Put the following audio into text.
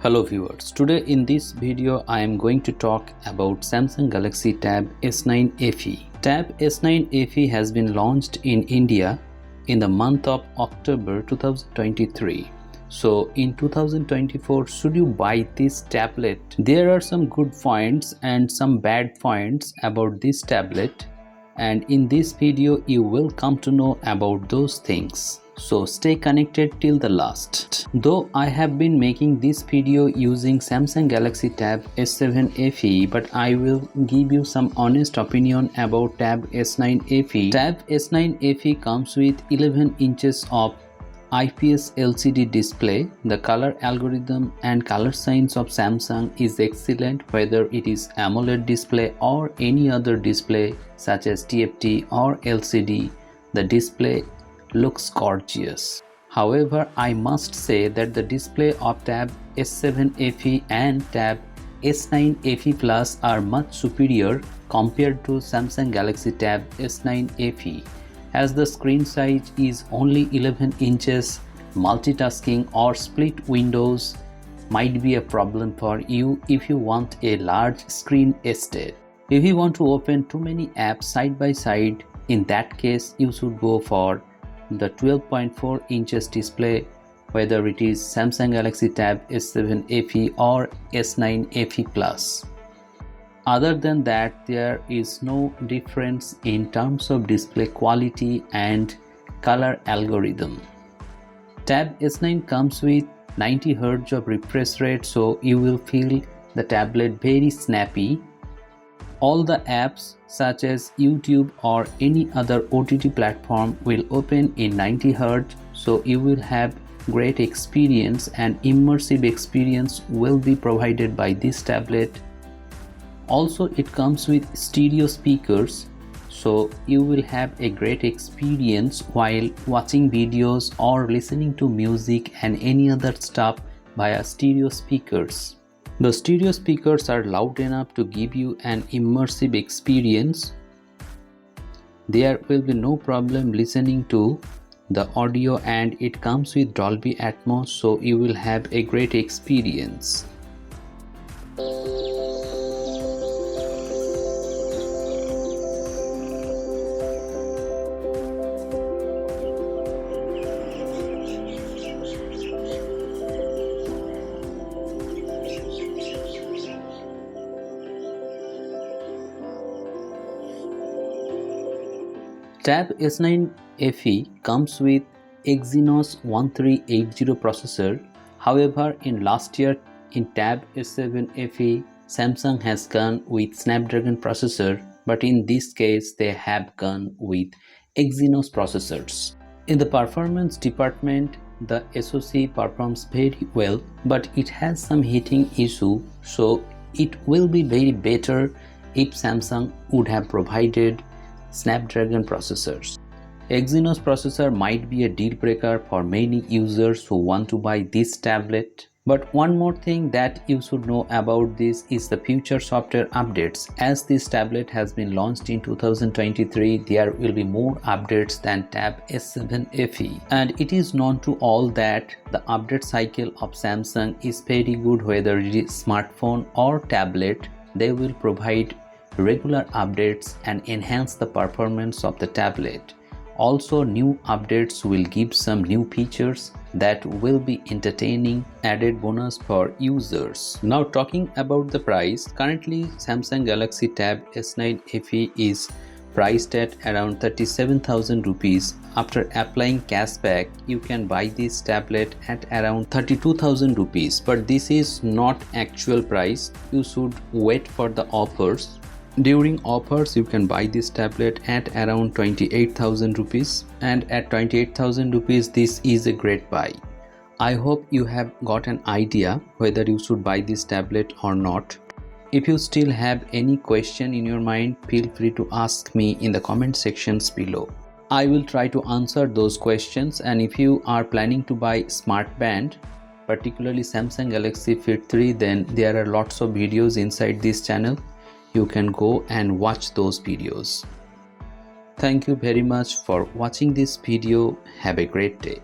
Hello viewers, today in this video I am going to talk about Samsung Galaxy Tab S9 FE. Tab S9 FE has been launched in India in the month of October 2023. So in 2024, should you buy this tablet? There are some good points and some bad points about this tablet, and in this video you will come to know about those things. So stay connected till the last. Though I have been making this video using Samsung Galaxy Tab S7 FE, but I will give you some honest opinion about Tab S9 FE. Tab S9 FE comes with 11 inches of IPS LCD display. The color algorithm and color science of Samsung is excellent, whether it is AMOLED display or any other display such as TFT or LCD. The display looks gorgeous. However, I must say that the display of Tab S7 FE and Tab S9 FE Plus are much superior compared to Samsung Galaxy Tab S9 FE. As the screen size is only 11 inches, multitasking or split windows might be a problem for you if you want a large screen estate. If you want to open too many apps side by side, in that case you should go for the 12.4 inches display, whether it is Samsung Galaxy Tab S7 FE or S9 FE Plus. Other than that, there is no difference in terms of display quality and color algorithm. Tab S9 comes with 90 Hz of refresh rate, so you will feel the tablet very snappy. All the apps such as YouTube or any other OTT platform will open in 90 Hz, so you will have great experience and immersive experience will be provided by this tablet. Also, it comes with stereo speakers, so you will have a great experience while watching videos or listening to music and any other stuff via stereo speakers. The stereo speakers are loud enough to give you an immersive experience. There will be no problem listening to the audio, and it comes with Dolby Atmos, so you will have a great experience. Tab S9 FE comes with Exynos 1380 processor. However, in last year in Tab S7 FE, Samsung has gone with Snapdragon processor, but in this case they have gone with Exynos processors. In the performance department, the SoC performs very well, but it has some heating issue, so it will be very better if Samsung would have provided Snapdragon processors. Exynos processor might be a deal breaker for many users who want to buy this tablet. But one more thing that you should know about this is the future software updates. As this tablet has been launched in 2023, there will be more updates than Tab S7 FE. And it is known to all that the update cycle of Samsung is very good, whether it is smartphone or tablet. They will provide regular updates and enhance the performance of the tablet. Also, new updates will give some new features that will be entertaining added bonus for users. Now talking about the price, currently Samsung Galaxy Tab S9 FE is priced at around 37,000 rupees. After applying cashback, you can buy this tablet at around 32,000 rupees. But this is not actual price. You should wait for the offers. During offers, you can buy this tablet at around 28,000 rupees, and at 28,000 rupees this is a great buy. I hope you have got an idea whether you should buy this tablet or not. If you still have any question in your mind, feel free to ask me in the comment sections below. I will try to answer those questions, and if you are planning to buy smart band, particularly Samsung Galaxy Fit 3, then there are lots of videos inside this channel. You can go and watch those videos. Thank you very much for watching this video. Have a great day.